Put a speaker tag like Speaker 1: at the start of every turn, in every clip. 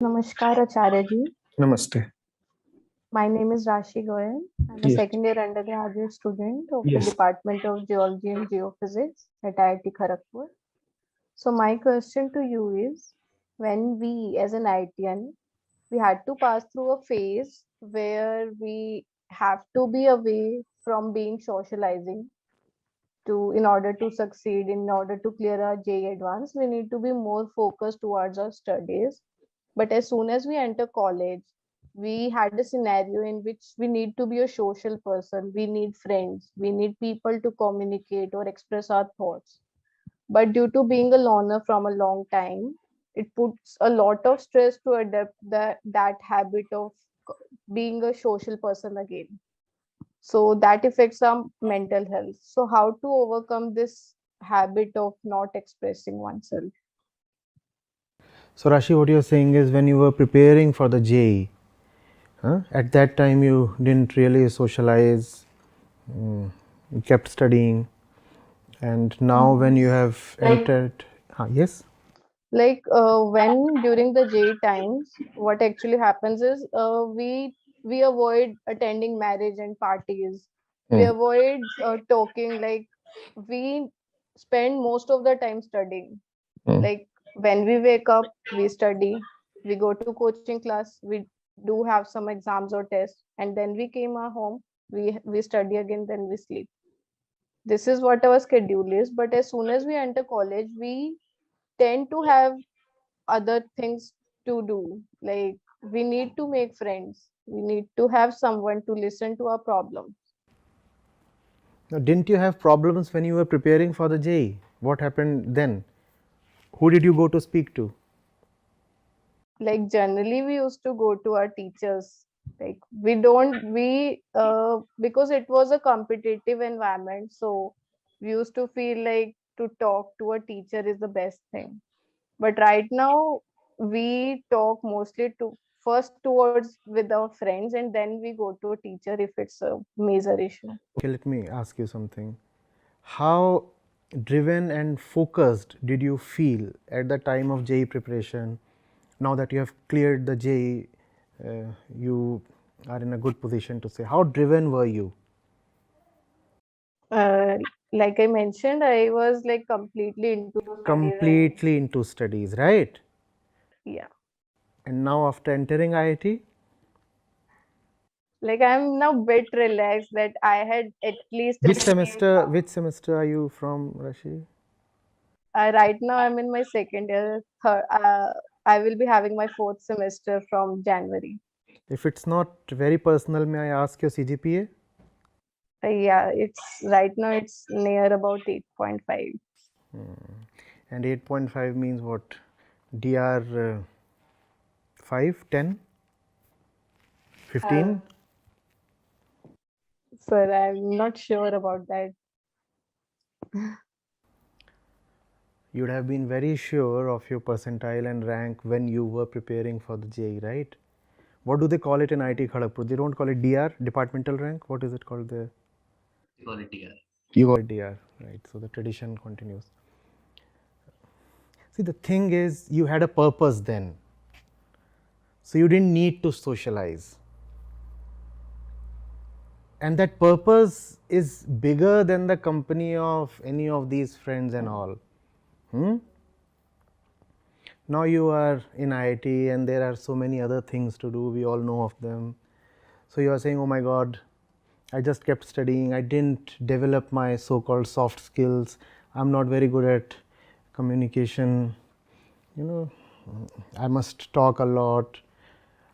Speaker 1: Namaskar, Acharya ji.
Speaker 2: Namaste.
Speaker 1: My name is Rashi Goyal. I'm a
Speaker 2: Yes.
Speaker 1: second year undergraduate student of the
Speaker 2: Yes.
Speaker 1: Department of Geology and Geophysics at IIT Kharagpur. So my question to you is, when we as an IITian, we had to pass through a phase where we have to be away from being socializing in order to succeed, in order to clear our JEE advance, we need to be more focused towards our studies. But as soon as we enter college, we had a scenario in which we need to be a social person. We need friends. We need people to communicate or express our thoughts. But due to being a loner from a long time, it puts a lot of stress to adapt that habit of being a social person again. So that affects our mental health. So how to overcome this habit of not expressing oneself?
Speaker 2: So Rashi, what you're saying is when you were preparing for the JEE, at that time you didn't really socialize, you kept studying, and now when you have entered, yes,
Speaker 1: When during the J times, what actually happens is we avoid attending marriage and parties. We
Speaker 2: Hmm.
Speaker 1: avoid talking. Like we spend most of the time studying.
Speaker 2: Hmm.
Speaker 1: Like when we wake up, we study. We go to coaching class. We do have some exams or tests, and then we came home. We study again. Then we sleep. This is what our schedule is. But as soon as we enter college, we tend to have other things to do. Like we need to make friends. We need to have someone to listen to our problems.
Speaker 2: Now, didn't you have problems when you were preparing for the JEE? What happened then? Who did you go to speak to?
Speaker 1: Like generally we used to go to our teachers. Like we don't we because it was a competitive environment, so we used to feel like to talk to a teacher is the best thing. But right now we talk mostly to first towards with our friends, and then we go to a teacher if it's a major issue.
Speaker 2: Okay, let me ask you something. How driven and focused did you feel at the time of JEE preparation? Now that you have cleared the JEE, you are in a good position to say. How driven were you?
Speaker 1: uh, like I mentioned, I was like completely into studies. And
Speaker 2: Completely into studies, right?
Speaker 1: yeah,
Speaker 2: And now after entering IIT,
Speaker 1: like I'm now bit relaxed that I had at least
Speaker 2: which
Speaker 1: achieved.
Speaker 2: semester? Which semester are you from, Rashi?
Speaker 1: Right now I'm in my second year. I will be having my fourth semester from January.
Speaker 2: If it's not very personal, may I ask your CGPA?
Speaker 1: Yeah, it's right now it's near about 8.5.
Speaker 2: And 8.5 means what? DR 5, 10, 15?
Speaker 1: Sir, I'm not sure about that.
Speaker 2: You would have been very sure of your percentile and rank when you were preparing for the JEE, right? What do they call it in IIT Kharagpur? They don't call it DR, departmental rank. What is it called there?
Speaker 3: We call it DR.
Speaker 2: You call it DR, right? So the tradition continues. See, the thing is, you had a purpose then. So you didn't need to socialize. And that purpose is bigger than the company of any of these friends and all. Now you are in IIT and there are so many other things to do, we all know of them. So you are saying, oh my God, I just kept studying, I didn't develop my so called soft skills, I'm not very good at communication, you know, I must talk a lot,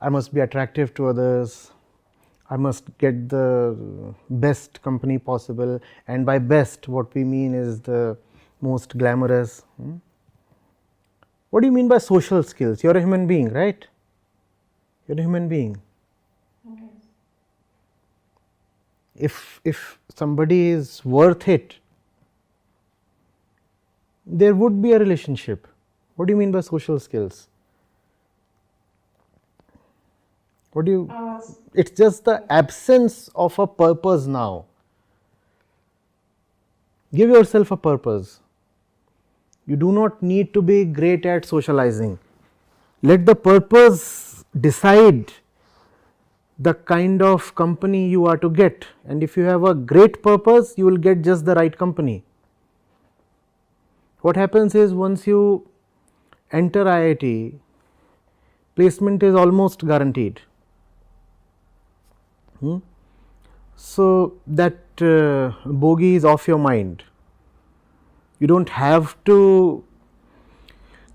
Speaker 2: I must be attractive to others, I must get the best company possible, and by best what we mean is the most glamorous. What do you mean by social skills? You're a human being, right? You're a human being. If somebody is worth it, there would be a relationship. What do you mean by social skills? What do you? It's just the absence of a purpose now. Give yourself a purpose. You do not need to be great at socializing. Let the purpose decide the kind of company you are to get, and if you have a great purpose, you will get just the right company. What happens is, once you enter IIT, placement is almost guaranteed. So, that bogey is off your mind. You do not have to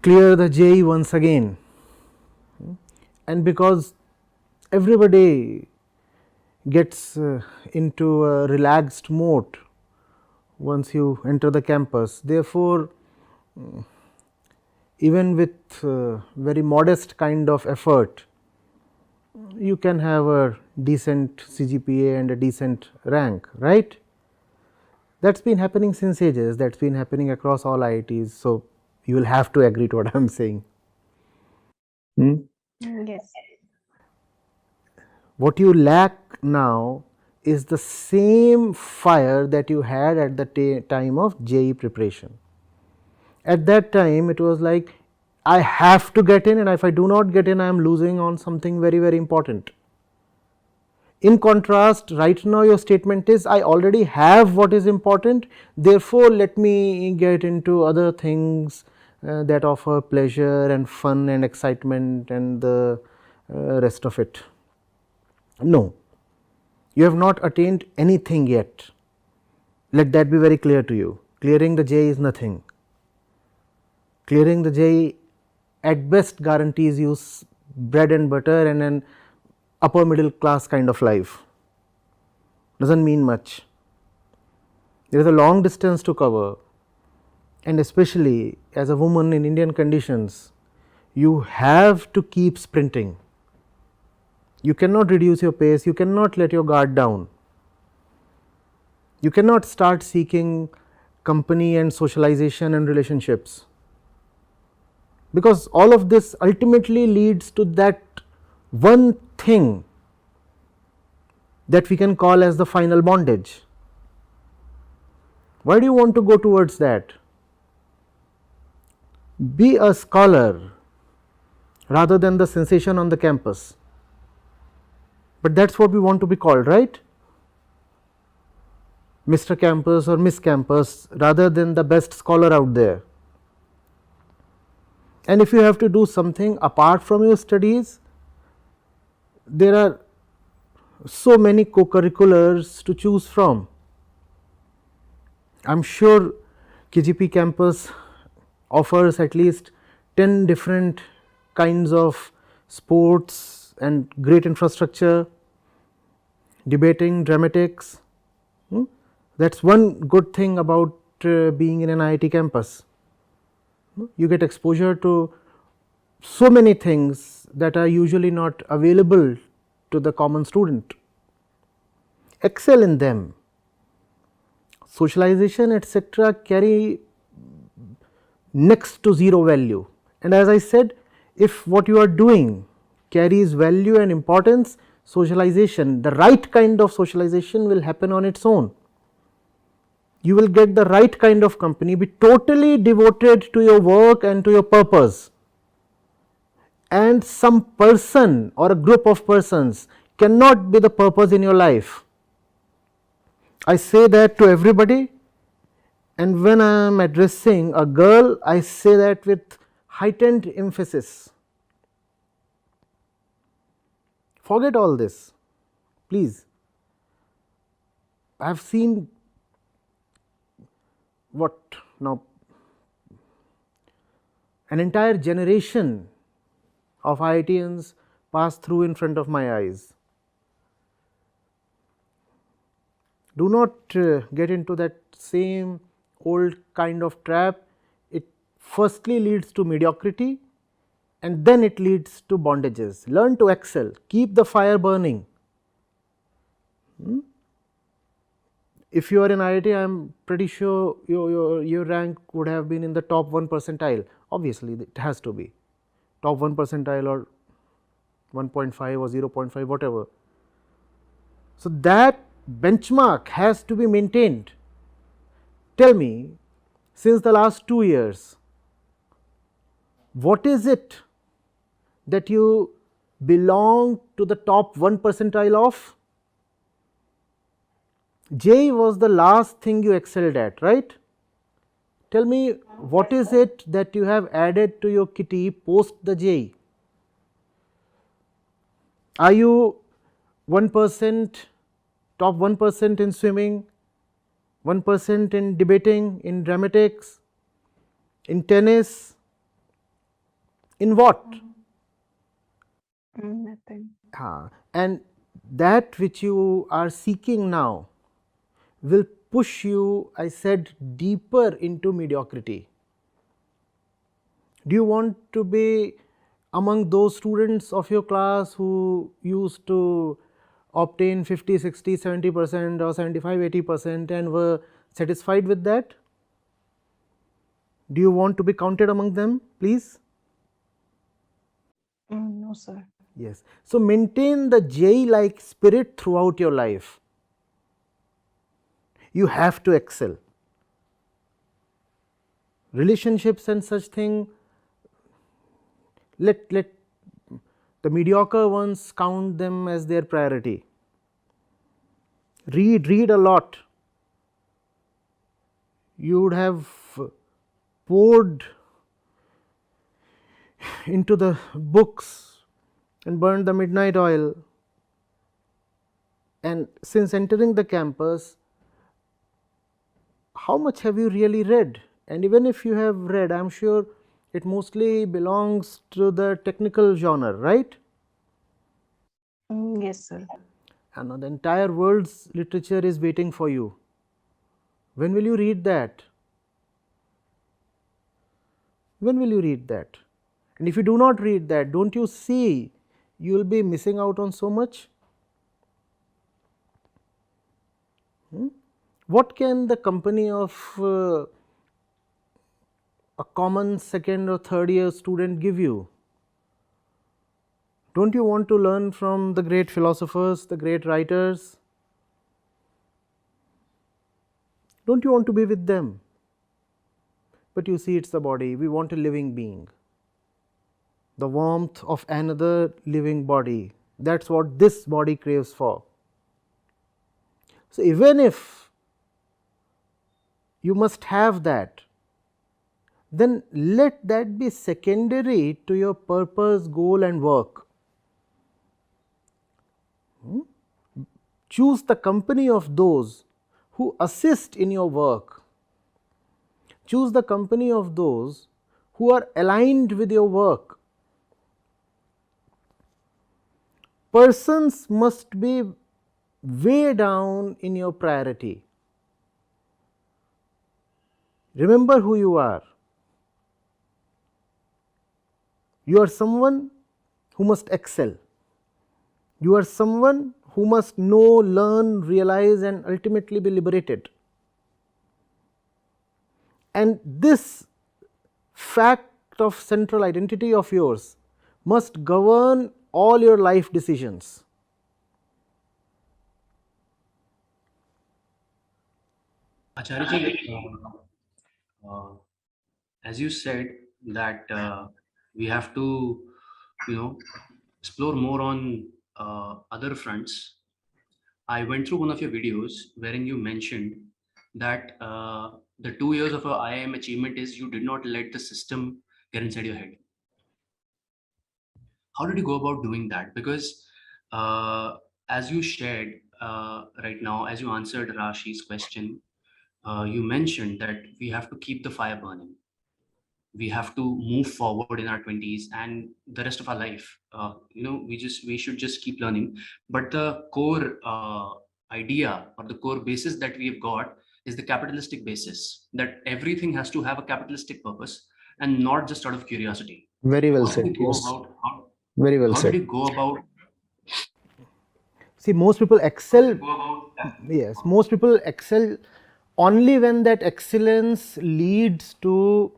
Speaker 2: clear the JEE once again, and because everybody gets into a relaxed mode once you enter the campus. Therefore, even with very modest kind of effort, you can have a decent CGPA and a decent rank, right? That has been happening since ages, that has been happening across all IITs. So, you will have to agree to what I am saying.
Speaker 1: Yes.
Speaker 2: What you lack now is the same fire that you had at the time of JEE preparation. At that time, it was like, I have to get in, and if I do not get in, I am losing on something very, very important. In contrast, right now your statement is, I already have what is important, therefore, let me get into other things that offer pleasure and fun and excitement and the rest of it. No, you have not attained anything yet. Let that be very clear to you. Clearing the JEE is nothing. Clearing the JEE at best guarantees you bread and butter and an upper middle class kind of life. Does not mean much. There is a long distance to cover, and especially as a woman in Indian conditions, you have to keep sprinting. You cannot reduce your pace, you cannot let your guard down. You cannot start seeking company and socialization and relationships, because all of this ultimately leads to that one thing that we can call as the final bondage. Why do you want to go towards that? Be a scholar rather than the sensation on the campus. But that is what we want to be called, right? Mr. Campus or Miss Campus, rather than the best scholar out there. And if you have to do something apart from your studies, there are so many co-curriculars to choose from. I am sure KGP campus offers at least 10 different kinds of sports and great infrastructure, debating, dramatics. That is one good thing about being in an IIT campus. You get exposure to so many things that are usually not available to the common student. Excel in them. Socialization, etc., carry next to zero value. And as I said, if what you are doing carries value and importance, socialization, the right kind of socialization will happen on its own. You will get the right kind of company, be totally devoted to your work and to your purpose, and some person or a group of persons cannot be the purpose in your life. I say that to everybody, and when I am addressing a girl, I say that with heightened emphasis. Forget all this, please. I have seen what now, an entire generation of IITians pass through in front of my eyes. Do not get into that same old kind of trap. It firstly leads to mediocrity, and then it leads to bondages. Learn to excel, keep the fire burning. If you are in IIT, I am pretty sure your rank would have been in the top 1 percentile. Obviously, it has to be top 1 percentile or 1.5 or 0.5, whatever. So, that benchmark has to be maintained. Tell me, since the last 2 years, what is it that you belong to the top 1 percentile of? J was the last thing you excelled at, right? Tell me, what is it that you have added to your kitty post the J? Are you 1%, top 1% in swimming, 1% in debating, in dramatics, in tennis, in what?
Speaker 1: Nothing.
Speaker 2: And that which you are seeking now will push you, I said, deeper into mediocrity. Do you want to be among those students of your class who used to obtain 50, 60, 70% or 75, 80% and were satisfied with that? Do you want to be counted among them, please?
Speaker 1: No, sir.
Speaker 2: Yes. So, maintain the J-like spirit throughout your life. You have to excel. Relationships and such thing, let the mediocre ones count them as their priority. Read a lot. You would have poured into the books and burned the midnight oil, and since entering the campus, how much have you really read? And even if you have read, I am sure it mostly belongs to the technical genre, right?
Speaker 1: Yes, sir.
Speaker 2: And the entire world's literature is waiting for you. When will you read that? When will you read that? And if you do not read that, don't you see you will be missing out on so much? What can the company of a common second or third year student give you? Don't you want to learn from the great philosophers, the great writers? Don't you want to be with them? But you see, it's the body. We want a living being, the warmth of another living body. That's what this body craves for. So, even if you must have that, then let that be secondary to your purpose, goal and work. Choose the company of those who assist in your work. Choose the company of those who are aligned with your work. Persons must be way down in your priority. Remember who you are. You are someone who must excel. You are someone who must know, learn, realize and ultimately be liberated. And this fact of central identity of yours must govern all your life decisions.
Speaker 3: Acharya, as you said that we have to, explore more on other fronts. I went through one of your videos wherein you mentioned that the 2 years of a IIM achievement is you did not let the system get inside your head. How did you go about doing that? Because as you shared right now, as you answered Rashi's question, you mentioned that we have to keep the fire burning. We have to move forward in our 20s and the rest of our life. We should just keep learning. But the core idea or the core basis that we've got is the capitalistic basis, that everything has to have a capitalistic purpose and not just out of curiosity.
Speaker 2: Very well
Speaker 3: How did
Speaker 2: said.
Speaker 3: you go
Speaker 2: Yes.
Speaker 3: about
Speaker 2: Very well
Speaker 3: how
Speaker 2: said.
Speaker 3: did you go about
Speaker 2: See, most people excel.
Speaker 3: go about that?
Speaker 2: Yes, most people excel only when that excellence leads to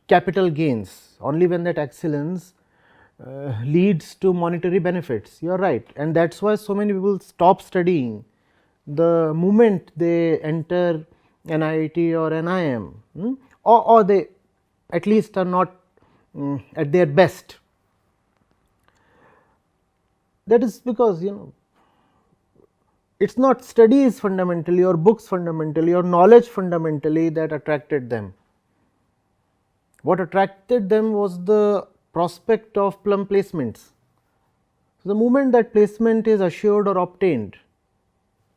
Speaker 2: capital gains, only when that excellence leads to monetary benefits. You are right, and that's why so many people stop studying the moment they enter an IIT or an IIM, or they at least are not at their best. That is because, it's not studies fundamentally or books fundamentally or knowledge fundamentally that attracted them. What attracted them was the prospect of plum placements. So, the moment that placement is assured or obtained,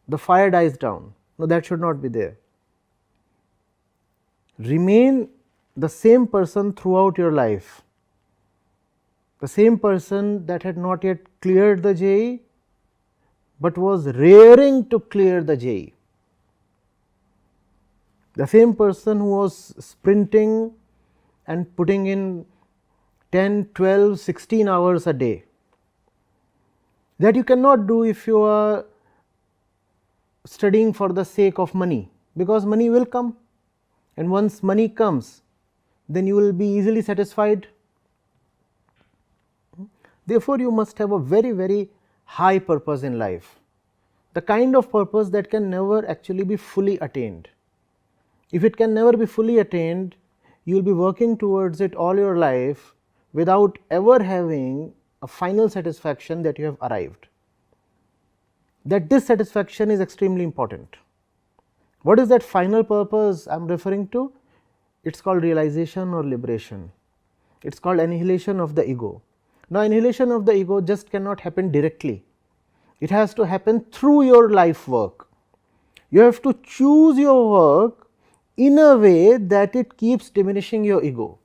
Speaker 2: the fire dies down. No, that should not be there. Remain the same person throughout your life. The same person that had not yet cleared the JEE, but was raring to clear the JEE. The same person who was sprinting and putting in 10, 12, 16 hours a day. That you cannot do if you are studying for the sake of money, because money will come, and once money comes, then you will be easily satisfied. Therefore, you must have a very, very high purpose in life, the kind of purpose that can never actually be fully attained. If it can never be fully attained, you will be working towards it all your life without ever having a final satisfaction that you have arrived. That dissatisfaction is extremely important. What is that final purpose I am referring to? It is called realization or liberation. It is called annihilation of the ego. Now, annihilation of the ego just cannot happen directly. It has to happen through your life work. You have to choose your work in a way that it keeps diminishing your ego.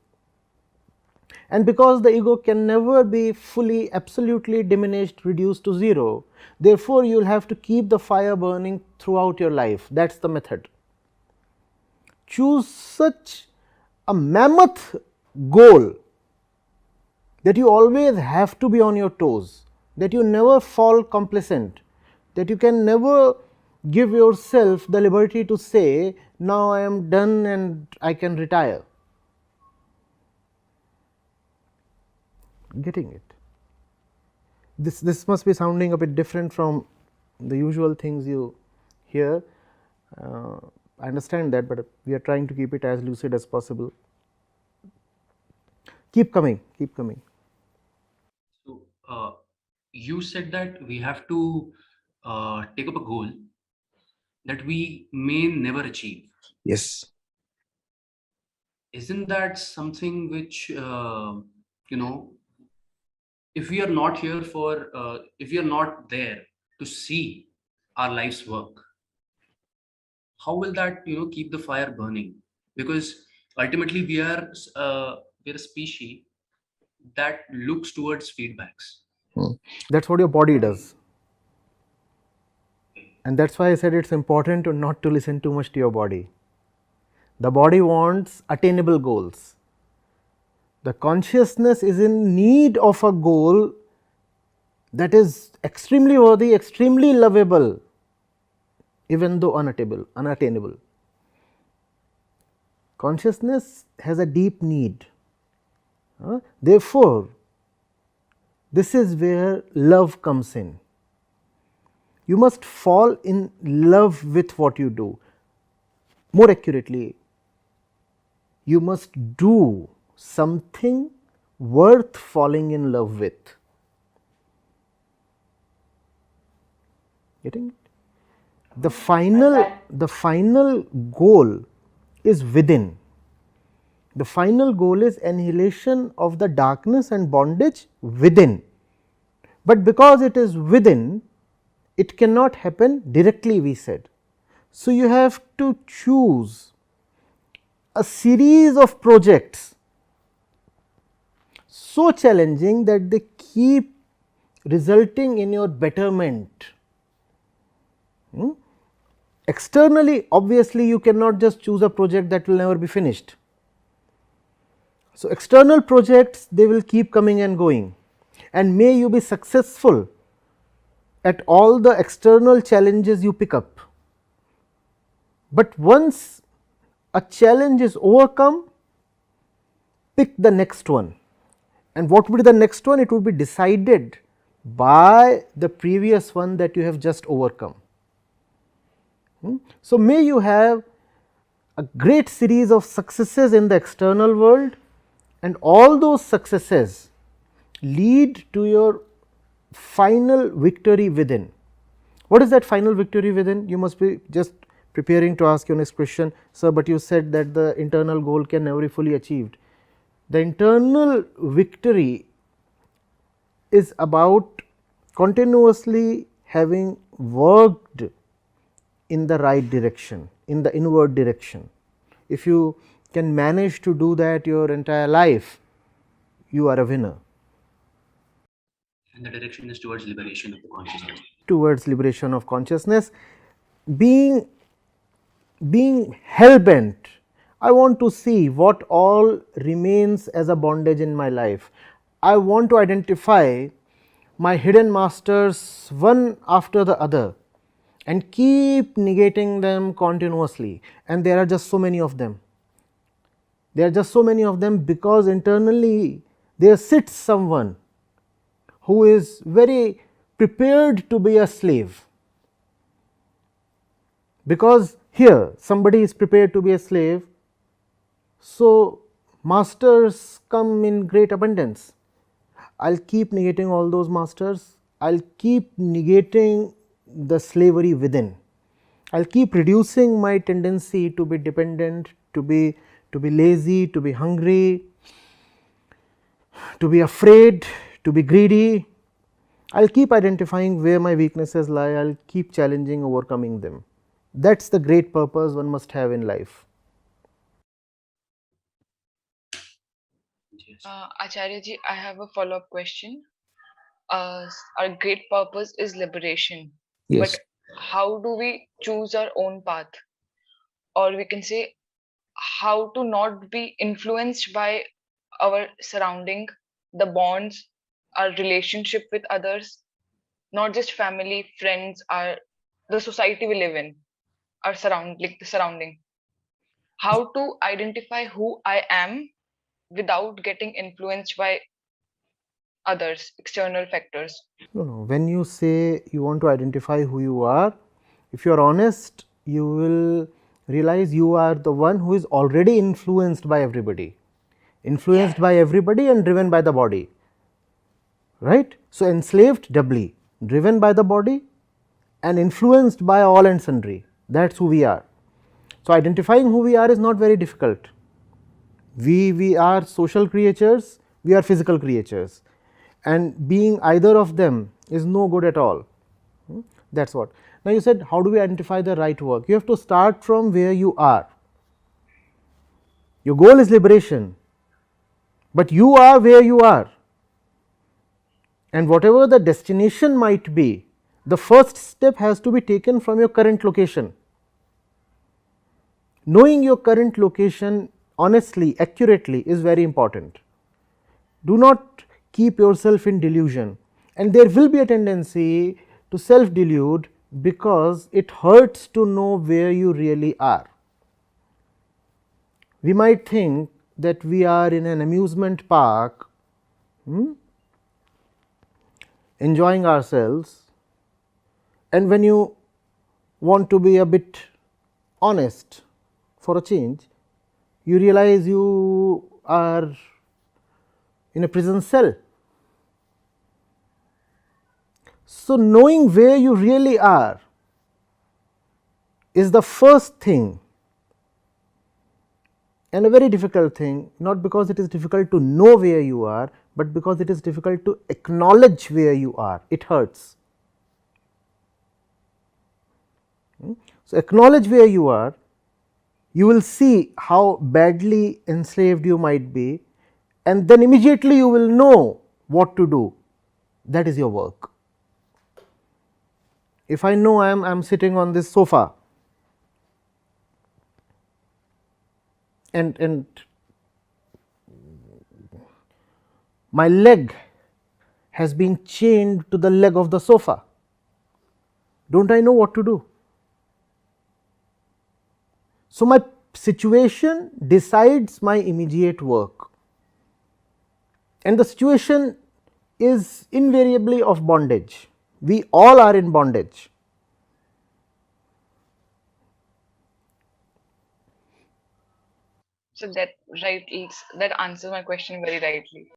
Speaker 2: And because the ego can never be fully, absolutely diminished, reduced to zero, therefore, you will have to keep the fire burning throughout your life. That is the method. Choose such a mammoth goal that you always have to be on your toes, that you never fall complacent, that you can never give yourself the liberty to say, now I am done and I can retire. Getting it? This must be sounding a bit different from the usual things you hear. I understand that, but we are trying to keep it as lucid as possible. Keep coming, keep coming.
Speaker 3: So, you said that we have to take up a goal that we may never achieve.
Speaker 4: Yes.
Speaker 3: Isn't that something which, if we are not here for, if we are not there to see our life's work, how will that, keep the fire burning? Because ultimately we're a species that looks towards feedbacks.
Speaker 2: That is what your body does. And that is why I said it is important to not to listen too much to your body. The body wants attainable goals. The consciousness is in need of a goal that is extremely worthy, extremely lovable, even though unattainable. Consciousness has a deep need. Therefore, this is where love comes in. You must fall in love with what you do. More accurately, you must do something worth falling in love with. Getting it? The final goal is within. The final goal is annihilation of the darkness and bondage within. But because it is within, it cannot happen directly, we said. So, you have to choose a series of projects so challenging that they keep resulting in your betterment. Externally, obviously, you cannot just choose a project that will never be finished. So, external projects, they will keep coming and going, and may you be successful at all the external challenges you pick up. But once a challenge is overcome, pick the next one. And what would be the next one? It would be decided by the previous one that you have just overcome. So, may you have a great series of successes in the external world, and all those successes lead to your final victory within. What is that final victory within? You must be just preparing to ask your next question, sir, but you said that the internal goal can never be fully achieved. The internal victory is about continuously having worked in the right direction, in the inward direction. If you can manage to do that your entire life, you are a winner.
Speaker 3: And the direction is towards liberation of the consciousness.
Speaker 2: Towards liberation of consciousness, being hell bent, I want to see what all remains as a bondage in my life. I want to identify my hidden masters one after the other and keep negating them continuously, and there are just so many of them. There are just so many of them because internally there sits someone who is very prepared to be a slave. Because here somebody is prepared to be a slave, so masters come in great abundance. I'll keep negating all those masters, I'll keep negating the slavery within, I'll keep reducing my tendency to be dependent, to be lazy, to be hungry, to be afraid, to be greedy. I'll keep identifying where my weaknesses lie, I'll keep challenging, overcoming them. That's the great purpose one must have in life.
Speaker 3: Yes.
Speaker 4: Acharya ji, I have a follow-up question. Our great purpose is liberation.
Speaker 2: Yes.
Speaker 4: But how do we choose our own path? Or we can say, how to not be influenced by our surrounding, the bonds, our relationship with others, not just family, friends, the society we live in, our the surrounding. How to identify who I am without getting influenced by others, external factors.
Speaker 2: No, no. When you say you want to identify who you are, if you are honest, you will realize you are the one who is already influenced by everybody, influenced by everybody and driven by the body, right? So, enslaved doubly, driven by the body and influenced by all and sundry. That is who we are. So, identifying who we are is not very difficult. We are social creatures, we are physical creatures, and being either of them is no good at all. That is what. Now, you said how do we identify the right work? You have to start from where you are. Your goal is liberation, but you are where you are, and whatever the destination might be, the first step has to be taken from your current location. Knowing your current location honestly, accurately is very important. Do not keep yourself in delusion, and there will be a tendency to self delude because it hurts to know where you really are. We might think that we are in an amusement park enjoying ourselves, and when you want to be a bit honest for a change, you realize you are in a prison cell. So, knowing where you really are is the first thing, and a very difficult thing, not because it is difficult to know where you are, but because it is difficult to acknowledge where you are. It hurts. So, acknowledge where you are, you will see how badly enslaved you might be, and then immediately you will know what to do. That is your work. If I know I am sitting on this sofa and my leg has been chained to the leg of the sofa, don't I know what to do? So, my situation decides my immediate work, and the situation is invariably of bondage. We all are in bondage.
Speaker 4: So that answers my question very rightly.